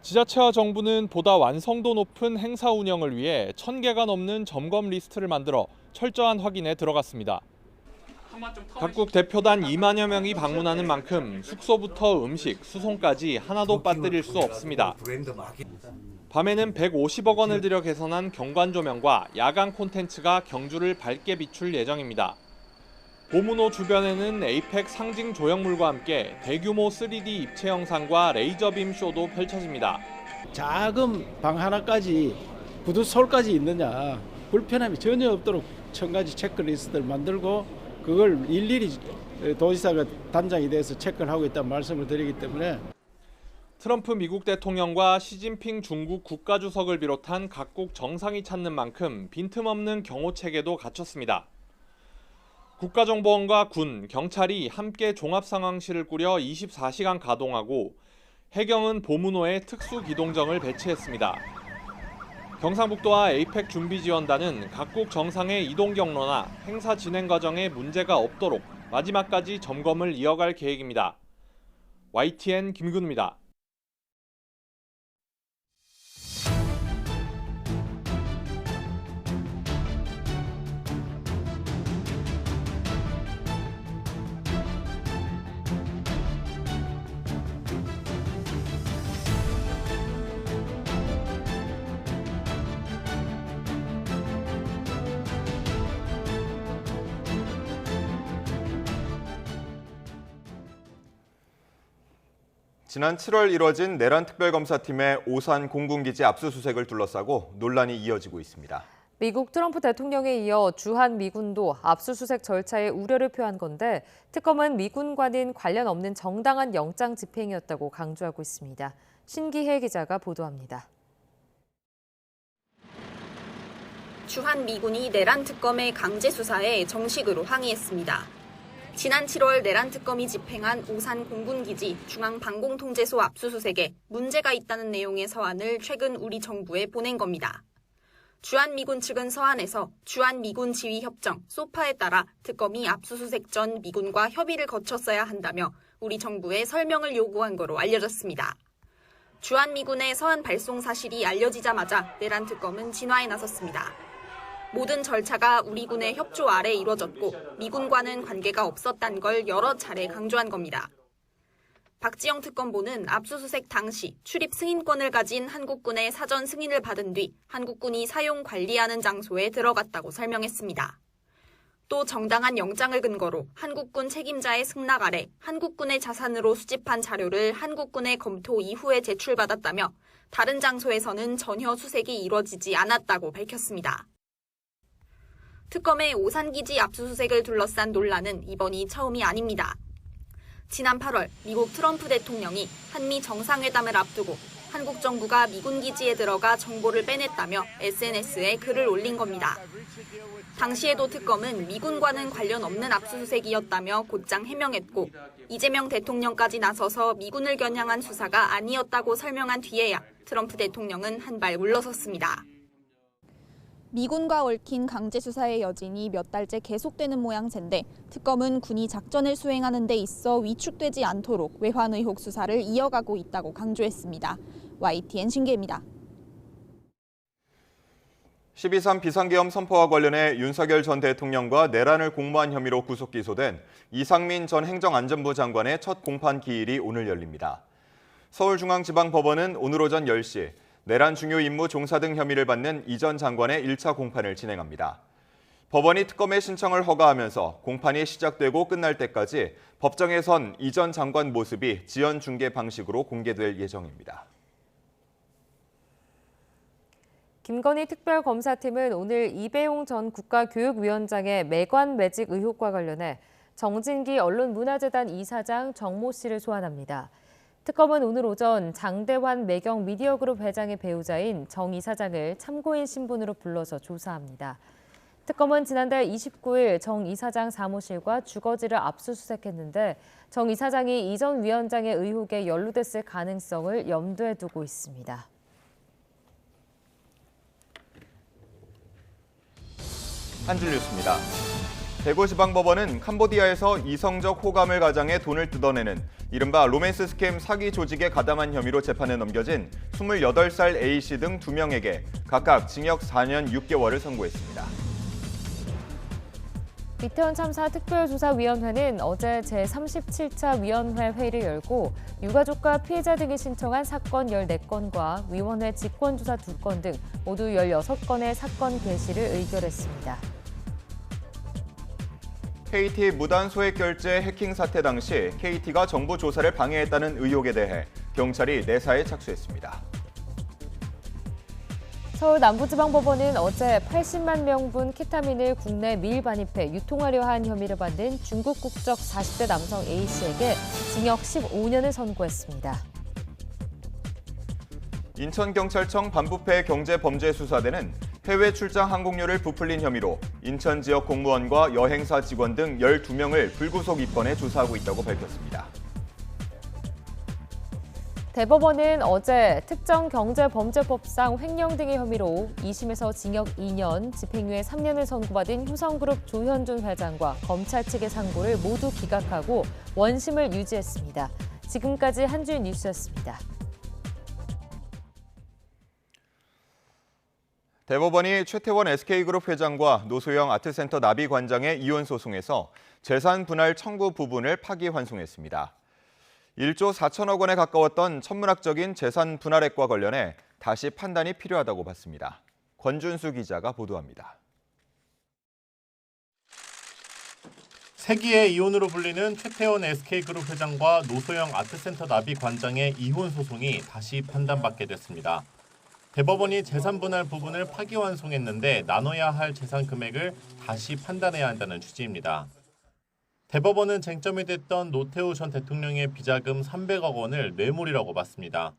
Speaker 26: 지자체와 정부는 보다 완성도 높은 행사 운영을 위해 1,000개가 넘는 점검 리스트를 만들어 철저한 확인에 들어갔습니다. 각국 대표단 2만여 명이 방문하는 만큼 숙소부터 음식, 수송까지 하나도 빠뜨릴 수 없습니다. 밤에는 150억 원을 들여 개선한 경관 조명과 야간 콘텐츠가 경주를 밝게 비출 예정입니다. 보문호 주변에는 에이펙 상징 조형물과 함께 대규모 3D 입체 영상과 레이저빔 쇼도 펼쳐집니다.
Speaker 3: 작은 방 하나까지 구두솔까지 있느냐, 불편함이 전혀 없도록 1000가지 체크리스트를 만들고 그걸 일일이 도지사가 단장이 돼서 체크를 하고 있다는 말씀을 드리기 때문에
Speaker 26: 트럼프 미국 대통령과 시진핑 중국 국가주석을 비롯한 각국 정상이 찾는 만큼 빈틈없는 경호체계도 갖췄습니다. 국가정보원과 군, 경찰이 함께 종합상황실을 꾸려 24시간 가동하고 해경은 보문호에 특수기동정을 배치했습니다. 경상북도와 에이펙 준비지원단은 각국 정상의 이동 경로나 행사 진행 과정에 문제가 없도록 마지막까지 점검을 이어갈 계획입니다. YTN 김근우입니다.
Speaker 1: 지난 7월 이뤄진 내란 특별검사팀의 오산 공군기지 압수수색을 둘러싸고 논란이 이어지고 있습니다.
Speaker 2: 미국 트럼프 대통령에 이어 주한 미군도 압수수색 절차에 우려를 표한 건데 특검은 미군과는 관련 없는 정당한 영장 집행이었다고 강조하고 있습니다. 신기혜 기자가 보도합니다.
Speaker 4: 주한 미군이 내란 특검의 강제 수사에 정식으로 항의했습니다. 지난 7월 내란 특검이 집행한 오산 공군기지 중앙방공통제소 압수수색에 문제가 있다는 내용의 서한을 최근 우리 정부에 보낸 겁니다. 주한미군 측은 서한에서 주한미군 지휘협정 소파에 따라 특검이 압수수색 전 미군과 협의를 거쳤어야 한다며 우리 정부에 설명을 요구한 거로 알려졌습니다. 주한미군의 서한 발송 사실이 알려지자마자 내란 특검은 진화에 나섰습니다. 모든 절차가 우리 군의 협조 아래 이루어졌고 미군과는 관계가 없었단 걸 여러 차례 강조한 겁니다. 박지영 특검보는 압수수색 당시 출입 승인권을 가진 한국군의 사전 승인을 받은 뒤 한국군이 사용 관리하는 장소에 들어갔다고 설명했습니다. 또 정당한 영장을 근거로 한국군 책임자의 승낙 아래 한국군의 자산으로 수집한 자료를 한국군의 검토 이후에 제출받았다며 다른 장소에서는 전혀 수색이 이루어지지 않았다고 밝혔습니다. 특검의 오산기지 압수수색을 둘러싼 논란은 이번이 처음이 아닙니다. 지난 8월 미국 트럼프 대통령이 한미 정상회담을 앞두고 한국 정부가 미군 기지에 들어가 정보를 빼냈다며 SNS에 글을 올린 겁니다. 당시에도 특검은 미군과는 관련 없는 압수수색이었다며 곧장 해명했고 이재명 대통령까지 나서서 미군을 겨냥한 수사가 아니었다고 설명한 뒤에야 트럼프 대통령은 한 발 물러섰습니다.
Speaker 5: 미군과 얽힌 강제 수사의 여진이 몇 달째 계속되는 모양새인데 특검은 군이 작전을 수행하는 데 있어 위축되지 않도록 외환 의혹 수사를 이어가고 있다고 강조했습니다. YTN 신기혜입니다.
Speaker 1: 12.3 비상계엄 선포와 관련해 윤석열 전 대통령과 내란을 공모한 혐의로 구속 기소된 이상민 전 행정안전부 장관의 첫 공판 기일이 오늘 열립니다. 서울중앙지방법원은 오늘 오전 10시 내란 중요 임무 종사 등 혐의를 받는 이 전 장관의 1차 공판을 진행합니다. 법원이 특검의 신청을 허가하면서 공판이 시작되고 끝날 때까지 법정에선 이 전 장관 모습이 지연 중계 방식으로 공개될 예정입니다.
Speaker 2: 김건희 특별검사팀은 오늘 이배용 전 국가교육위원장의 매관 매직 의혹과 관련해 정진기 언론문화재단 이사장 정모 씨를 소환합니다. 특검은 오늘 오전 장대환 매경 미디어그룹 회장의 배우자인 정 이사장을 참고인 신분으로 불러서 조사합니다. 특검은 지난달 29일 정 이사장 사무실과 주거지를 압수수색했는데 정 이사장이 이 전 위원장의 의혹에 연루됐을 가능성을 염두에 두고 있습니다.
Speaker 1: 한 줄 뉴스입니다. 대구지방법원은 캄보디아에서 이성적 호감을 가장해 돈을 뜯어내는 이른바 로맨스 스캠 사기 조직에 가담한 혐의로 재판에 넘겨진 28살 A씨 등 2명에게 각각 징역 4년 6개월을 선고했습니다.
Speaker 2: 이태원 참사 특별조사위원회는 어제 제37차 위원회 회의를 열고 유가족과 피해자 등이 신청한 사건 14건과 위원회 직권조사 2건 등 모두 16건의 사건 개시를 의결했습니다.
Speaker 1: KT 무단 소액 결제 해킹 사태 당시 KT가 정부 조사를 방해했다는 의혹에 대해 경찰이 내사에 착수했습니다.
Speaker 2: 서울 남부지방법원은 어제 80만 명분 케타민을 국내 밀반입해 유통하려 한 혐의를 받는 중국 국적 40대 남성 A씨에게 징역 15년을 선고했습니다.
Speaker 1: 인천경찰청 반부패 경제범죄수사대는 해외 출장 항공료를 부풀린 혐의로 인천 지역 공무원과 여행사 직원 등 12명을 불구속 입건해 조사하고 있다고 밝혔습니다.
Speaker 2: 대법원은 어제 특정경제범죄법상 횡령 등의 혐의로 2심에서 징역 2년, 집행유예 3년을 선고받은 효성그룹 조현준 회장과 검찰 측의 상고를 모두 기각하고 원심을 유지했습니다. 지금까지 한 줄 뉴스였습니다.
Speaker 1: 대법원이 최태원 SK그룹 회장과 노소영 아트센터 나비관장의 이혼 소송에서 재산 분할 청구 부분을 파기환송했습니다. 1조 4천억 원에 가까웠던 천문학적인 재산 분할액과 관련해 다시 판단이 필요하다고 봤습니다. 권준수 기자가 보도합니다.
Speaker 6: 세기의 이혼으로 불리는 최태원 SK그룹 회장과 노소영 아트센터 나비관장의 이혼 소송이 다시 판단받게 됐습니다. 대법원이 재산 분할 부분을 파기환송했는데 나눠야 할 재산 금액을 다시 판단해야 한다는 취지입니다. 대법원은 쟁점이 됐던 노태우 전 대통령의 비자금 300억 원을 뇌물이라고 봤습니다.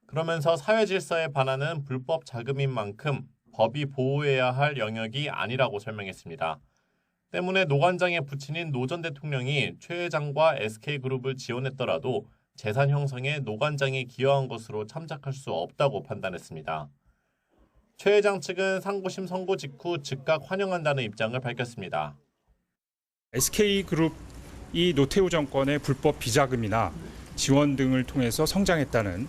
Speaker 6: 그러면서 사회질서에 반하는 불법 자금인 만큼 법이 보호해야 할 영역이 아니라고 설명했습니다. 때문에 노 관장의 부친인 노 전 대통령이 최 회장과 SK그룹을 지원했더라도 재산 형성에 노 관장이 기여한 것으로 참작할 수 없다고 판단했습니다. 최 회장 측은 상고심 선고 직후 즉각 환영한다는 입장을 밝혔습니다.
Speaker 7: SK그룹이 노태우 정권의 불법 비자금이나 지원 등을 통해서 성장했다는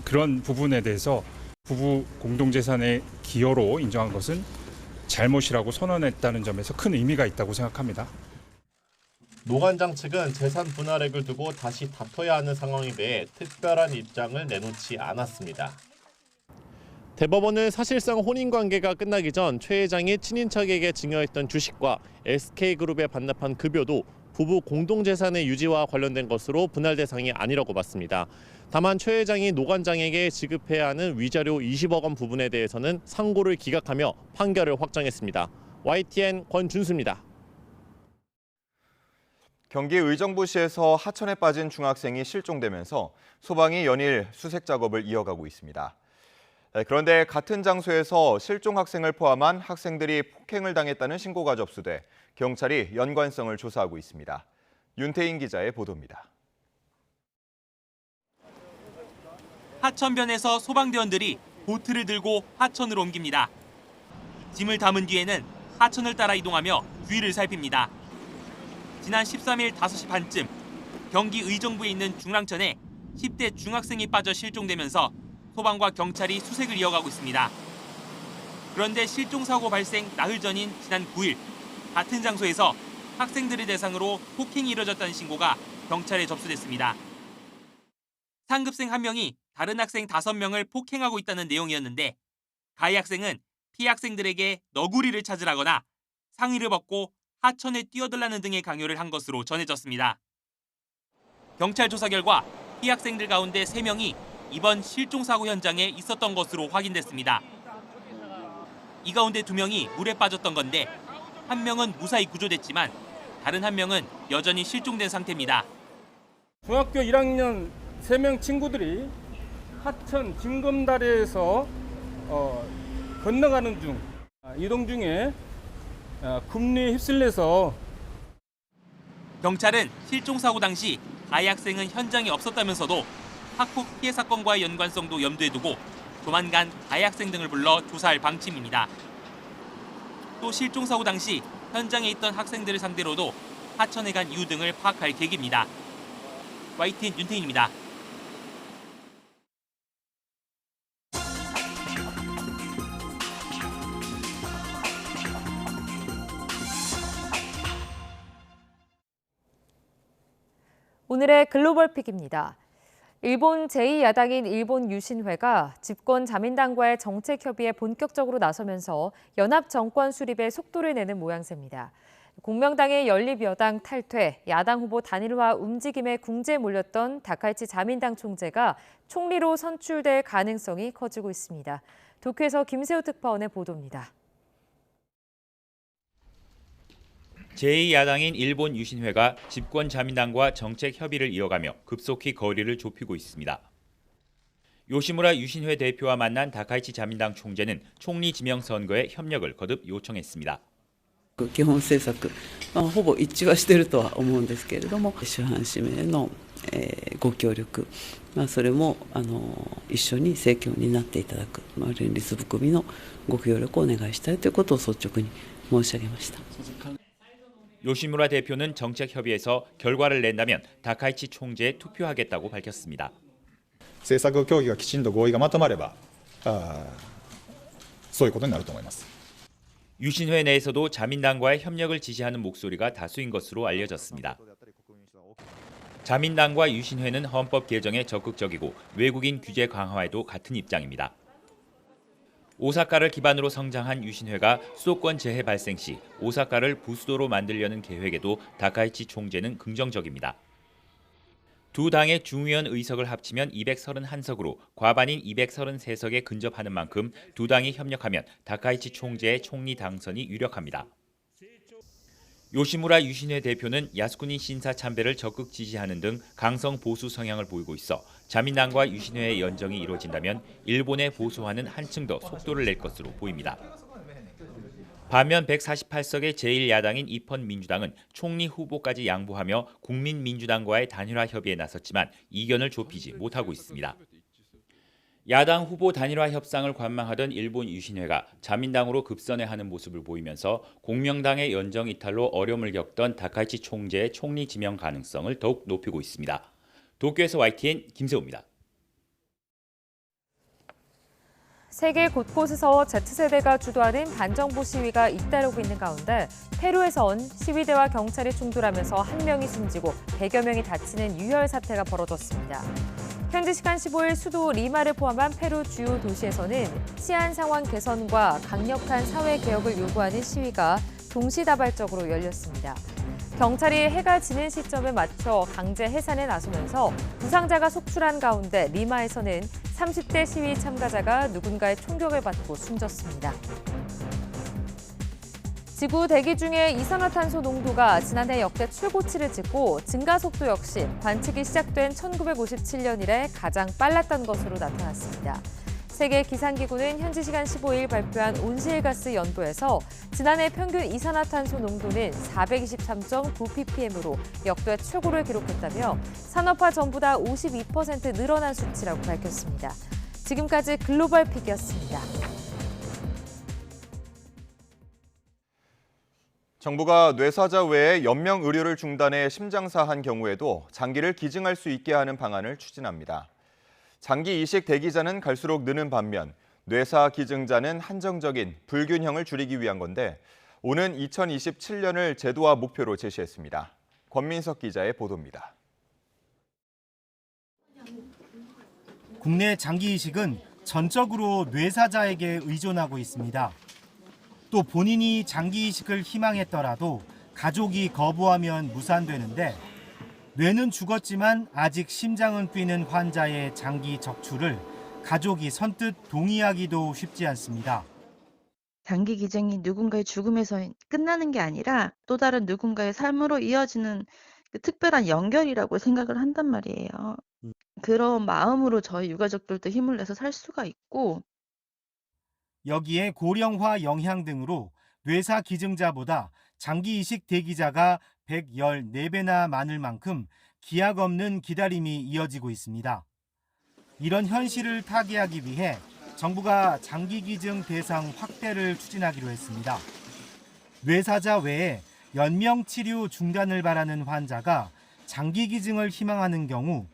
Speaker 7: 그런 부분에 대해서 부부 공동재산의 기여로 인정한 것은 잘못이라고 선언했다는 점에서 큰 의미가 있다고 생각합니다.
Speaker 6: 노 관장 측은 재산 분할액을 두고 다시 다퉈야 하는 상황에 대해 특별한 입장을 내놓지 않았습니다. 대법원은 사실상 혼인관계가 끝나기 전 최 회장이 친인척에게 증여했던 주식과 SK그룹에 반납한 급여도 부부 공동재산의 유지와 관련된 것으로 분할 대상이 아니라고 봤습니다. 다만 최 회장이 노 관장에게 지급해야 하는 위자료 20억 원 부분에 대해서는 상고를 기각하며 판결을 확정했습니다. YTN 권준수입니다.
Speaker 1: 경기 의정부시에서 하천에 빠진 중학생이 실종되면서 소방이 연일 수색 작업을 이어가고 있습니다. 그런데 같은 장소에서 실종 학생을 포함한 학생들이 폭행을 당했다는 신고가 접수돼 경찰이 연관성을 조사하고 있습니다. 윤태인 기자의 보도입니다.
Speaker 8: 하천변에서 소방대원들이 보트를 들고 하천으로 옮깁니다. 짐을 담은 뒤에는 하천을 따라 이동하며 주위를 살핍니다. 지난 13일 5시 반쯤 경기 의정부에 있는 중랑천에 10대 중학생이 빠져 실종되면서 소방과 경찰이 수색을 이어가고 있습니다. 그런데 실종사고 발생 나흘 전인 지난 9일 같은 장소에서 학생들을 대상으로 폭행이 이뤄졌다는 신고가 경찰에 접수됐습니다. 상급생 1명이 다른 학생 5명을 폭행하고 있다는 내용이었는데 가해 학생은 피해 학생들에게 너구리를 찾으라거나 상의를 벗고 하천에 뛰어들라는 등의 강요를 한 것으로 전해졌습니다. 경찰 조사 결과 피해 학생들 가운데 3명이 이번 실종사고 현장에 있었던 것으로 확인됐습니다. 이 가운데 2명이 물에 빠졌던 건데 1명은 무사히 구조됐지만 다른 1명은 여전히 실종된 상태입니다.
Speaker 9: 중학교 1학년 3명 친구들이 하천 징검다리에서 건너가는 중 이동 중에 금리에 휩쓸려서
Speaker 8: 경찰은 실종사고 당시 가해 학생은 현장에 없었다면서도 학폭 피해 사건과의 연관성도 염두에 두고 조만간 가해 학생 등을 불러 조사할 방침입니다. 또 실종사고 당시 현장에 있던 학생들을 상대로도 하천에 간 이유 등을 파악할 계획입니다. YTN 윤태인입니다.
Speaker 2: 오늘의 글로벌 픽입니다. 일본 제2야당인 일본 유신회가 집권 자민당과의 정책 협의에 본격적으로 나서면서 연합 정권 수립에 속도를 내는 모양새입니다. 공명당의 연립여당 탈퇴, 야당 후보 단일화 움직임에 궁지에 몰렸던 다카이치 자민당 총재가 총리로 선출될 가능성이 커지고 있습니다. 도쿄에서 김세호 특파원의 보도입니다.
Speaker 10: 제2야당인 일본 유신회가 집권 자민당과 정책 협의를 이어가며 급속히 거리를 좁히고 있습니다. 요시무라 유신회 대표와 만난 다카이치 자민당 총재는 총리 지명 선거에 협력을 거듭 요청했습니다.
Speaker 11: 基本政策、ほぼ一致はしているとは思うんですけれども、主犯指名の、ご協力、それも一緒に政権を担っていただく、連立含みのご協力をお願いしたいということを率直に申し上げました。
Speaker 10: 요시무라 대표는 정책 협의에서 결과를 낸다면 다카이치 총재에 투표하겠다고 밝혔습니다.
Speaker 12: 政策協議がきちんと合意がまとまれば、そういうことになると思います。
Speaker 10: 유신회 내에서도 자민당과의 협력을 지지하는 목소리가 다수인 것으로 알려졌습니다. 자민당과 유신회는 헌법 개정에 적극적이고 외국인 규제 강화에도 같은 입장입니다. 오사카를 기반으로 성장한 유신회가 수도권 재해 발생 시 오사카를 부수도로 만들려는 계획에도 다카이치 총재는 긍정적입니다. 두 당의 중의원 의석을 합치면 231석으로 과반인 233석에 근접하는 만큼 두 당이 협력하면 다카이치 총재의 총리 당선이 유력합니다. 요시무라 유신회 대표는 야스쿠니 신사 참배를 적극 지지하는 등 강성 보수 성향을 보이고 있어 자민당과 유신회의 연정이 이루어진다면 일본의 보수화는 한층 더 속도를 낼 것으로 보입니다. 반면 148석의 제1야당인 입헌 민주당은 총리 후보까지 양보하며 국민민주당과의 단일화 협의에 나섰지만 이견을 좁히지 못하고 있습니다. 야당 후보 단일화 협상을 관망하던 일본 유신회가 자민당으로 급선회하는 모습을 보이면서 공명당의 연정 이탈로 어려움을 겪던 다카이치 총재의 총리 지명 가능성을 더욱 높이고 있습니다. 도쿄에서 YTN 김세호입니다.
Speaker 2: 세계 곳곳에서 Z세대가 주도하는 반정부 시위가 잇따르고 있는 가운데 페루에선 시위대와 경찰이 충돌하면서 1명이 숨지고 100여 명이 다치는 유혈 사태가 벌어졌습니다. 현지 시간 15일 수도 리마를 포함한 페루 주요 도시에서는 치안 상황 개선과 강력한 사회 개혁을 요구하는 시위가 동시다발적으로 열렸습니다. 경찰이 해가 지는 시점에 맞춰 강제 해산에 나서면서 부상자가 속출한 가운데 리마에서는 30대 시위 참가자가 누군가의 총격을 받고 숨졌습니다. 지구 대기 중의 이산화탄소 농도가 지난해 역대 최고치를 찍고 증가 속도 역시 관측이 시작된 1957년 이래 가장 빨랐던 것으로 나타났습니다. 세계기상기구는 현지 시간 15일 발표한 온실가스 연보에서 지난해 평균 이산화탄소 농도는 423.9ppm으로 역대 최고를 기록했다며 산업화 전보다 52% 늘어난 수치라고 밝혔습니다. 지금까지 글로벌 픽이었습니다.
Speaker 1: 정부가 뇌사자 외에 연명 의료를 중단해 심장사한 경우에도 장기를 기증할 수 있게 하는 방안을 추진합니다. 장기 이식 대기자는 갈수록 느는 반면 뇌사 기증자는 한정적인 불균형을 줄이기 위한 건데 오는 2027년을 제도화 목표로 제시했습니다. 권민석 기자의 보도입니다.
Speaker 13: 국내 장기 이식은 전적으로 뇌사자에게 의존하고 있습니다. 또 본인이 장기 이식을 희망했더라도 가족이 거부하면 무산되는데 뇌는 죽었지만 아직 심장은 뛰는 환자의 장기 적출을 가족이 선뜻 동의하기도 쉽지 않습니다.
Speaker 14: 장기 기증이 누군가의 죽음에서 끝나는 게 아니라 또 다른 누군가의 삶으로 이어지는 그 특별한 연결이라고 생각을 한단 말이에요. 그런 마음으로 저희 유가족들도 힘을 내서 살 수가 있고
Speaker 13: 여기에 고령화 영향 등으로 뇌사 기증자보다 장기 이식 대기자가 114배나 많을 만큼 기약 없는 기다림이 이어지고 있습니다. 이런 현실을 타개하기 위해 정부가 장기 기증 대상 확대를 추진하기로 했습니다. 뇌사자 외에 연명 치료 중단을 바라는 환자가 장기 기증을 희망하는 경우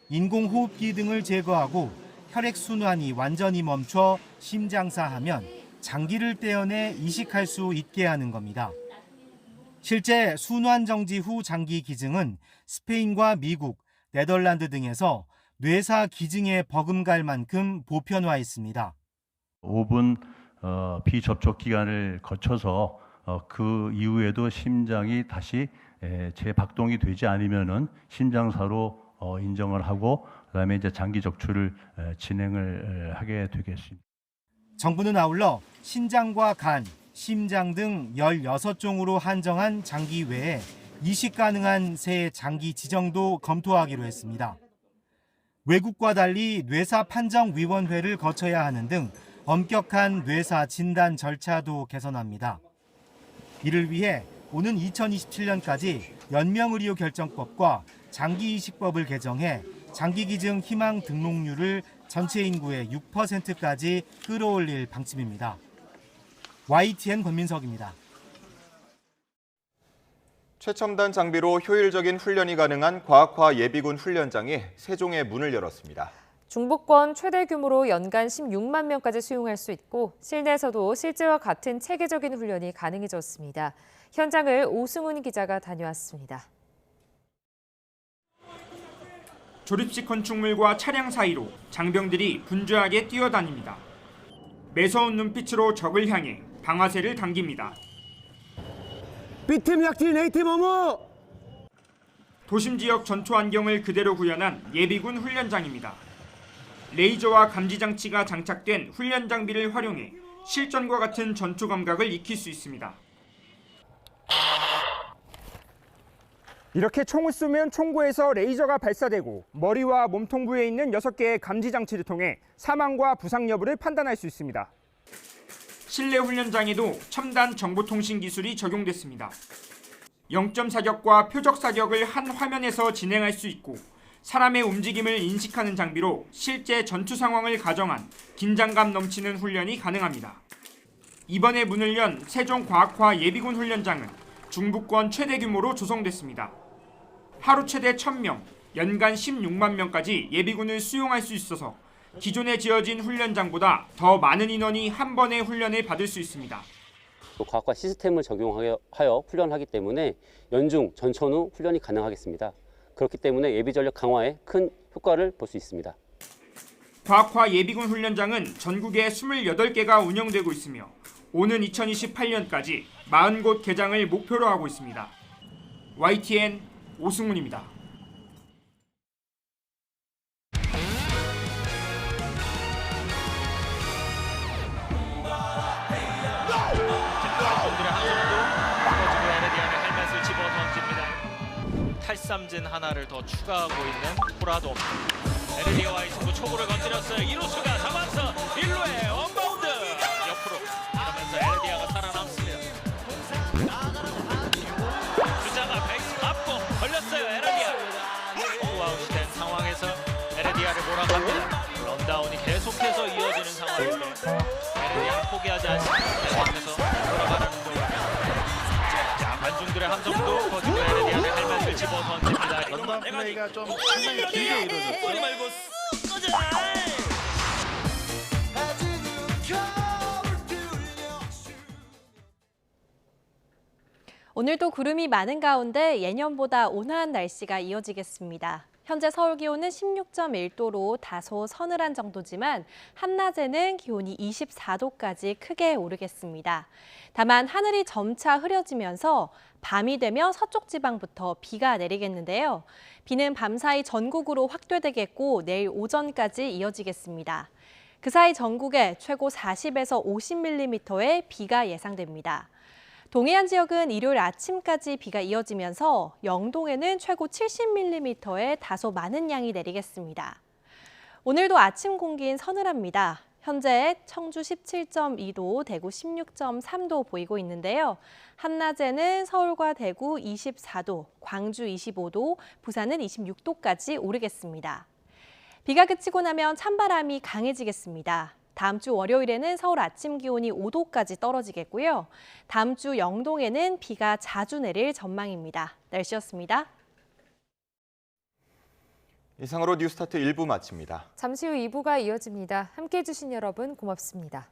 Speaker 13: 인공호흡기 등을 제거하고 혈액순환이 완전히 멈춰 심장사하면 장기를 떼어내 이식할 수 있게 하는 겁니다. 실제 순환 정지 후 장기 기증은 스페인과 미국, 네덜란드 등에서 뇌사 기증에 버금갈 만큼 보편화했습니다.
Speaker 15: 5분 비접촉 기간을 거쳐서 그 이후에도 심장이 다시 재박동이 되지 않으면은 심장사로 인정을 하고 그다음에 이제 장기 적출을 진행을 하게 되겠습니다.
Speaker 13: 정부는 아울러 신장과 간, 심장 등 16종으로 한정한 장기 외에 이식 가능한 새 장기 지정도 검토하기로 했습니다. 외국과 달리 뇌사 판정위원회를 거쳐야 하는 등 엄격한 뇌사 진단 절차도 개선합니다. 이를 위해 오는 2027년까지 연명의료 결정법과 장기이식법을 개정해 장기기증 희망 등록률을 전체 인구의 6%까지 끌어올릴 방침입니다. YTN 권민석입니다.
Speaker 1: 최첨단 장비로 효율적인 훈련이 가능한 과학화 예비군 훈련장이 세종에 문을 열었습니다.
Speaker 2: 중부권 최대 규모로 연간 16만 명까지 수용할 수 있고 실내에서도 실제와 같은 체계적인 훈련이 가능해졌습니다. 현장을 오승훈 기자가 다녀왔습니다.
Speaker 16: 조립식 건축물과 차량 사이로 장병들이 분주하게 뛰어다닙니다. 매서운 눈빛으로 적을 향해 방아쇠를 당깁니다.
Speaker 17: B팀 약진 A팀 어무!
Speaker 16: 도심 지역 전투 환경을 그대로 구현한 예비군 훈련장입니다. 레이저와 감지 장치가 장착된 훈련 장비를 활용해 실전과 같은 전투 감각을 익힐 수 있습니다.
Speaker 17: 이렇게 총을 쏘면 총구에서 레이저가 발사되고 머리와 몸통 부에 있는 6개의 감지 장치를 통해 사망과 부상 여부를 판단할 수 있습니다.
Speaker 16: 실내 훈련장에도 첨단 정보통신 기술이 적용됐습니다. 영점 사격과 표적 사격을 한 화면에서 진행할 수 있고 사람의 움직임을 인식하는 장비로 실제 전투 상황을 가정한 긴장감 넘치는 훈련이 가능합니다. 이번에 문을 연 세종과학화 예비군 훈련장은 중부권 최대 규모로 조성됐습니다. 하루 최대 1,000명, 연간 16만 명까지 예비군을 수용할 수 있어서 기존에 지어진 훈련장보다 더 많은 인원이 한 번에 훈련을 받을 수 있습니다.
Speaker 18: 과학화 시스템을 적용하여 훈련하기 때문에 연중, 전천 후 훈련이 가능하겠습니다. 그렇기 때문에 예비전력 강화에 큰 효과를 볼 수 있습니다.
Speaker 16: 과학화 예비군 훈련장은 전국에 28개가 운영되고 있으며 오는 2028년까지 40곳 개장을 목표로 하고 있습니다. YTN 오승훈입니다.
Speaker 20: 탈삼진 하나를 더 추가하고 있는 포라도. 에르디아와의 승부 초구를 건드렸어요. 1루수가 잡아서 1루에 원바운드 옆으로 이러면서 에르디아가 살아남습니다. 주자가 베이스 맞고 걸렸어요. 에르디아. 투아웃이 된 상황에서 에르디아를 몰아갑니다. 런다운이 계속해서 이어지는 상황인데 에르디아는 포기하지 않습니다. 계속해서 돌아가는 운동. 자, 관중들의 함성도 거두고 에르디아를 할만을 집어 던집니다.
Speaker 22: 런던 플레이가 좀 상당히 길게 이루어졌죠.
Speaker 20: 머리 말고 쓱 꺼져.
Speaker 27: 오늘도 구름이 많은 가운데 예년보다 온화한 날씨가 이어지겠습니다. 현재 서울 기온은 16.1도로 다소 서늘한 정도지만 한낮에는 기온이 24도까지 크게 오르겠습니다. 다만 하늘이 점차 흐려지면서 밤이 되면 서쪽 지방부터 비가 내리겠는데요. 비는 밤사이 전국으로 확대되겠고 내일 오전까지 이어지겠습니다. 그 사이 전국에 최고 40에서 50mm의 비가 예상됩니다. 동해안 지역은 일요일 아침까지 비가 이어지면서 영동에는 최고 70mm의 다소 많은 양이 내리겠습니다. 오늘도 아침 공기는 서늘합니다. 현재 청주 17.2도, 대구 16.3도 보이고 있는데요. 한낮에는 서울과 대구 24도, 광주 25도, 부산은 26도까지 오르겠습니다. 비가 그치고 나면 찬바람이 강해지겠습니다. 다음 주 월요일에는 서울 아침 기온이 5도까지 떨어지겠고요. 다음 주 영동에는 비가 자주 내릴 전망입니다. 날씨였습니다.
Speaker 1: 이상으로 뉴스타트 1부 마칩니다.
Speaker 2: 잠시 후 2부가 이어집니다. 함께해 주신 여러분 고맙습니다.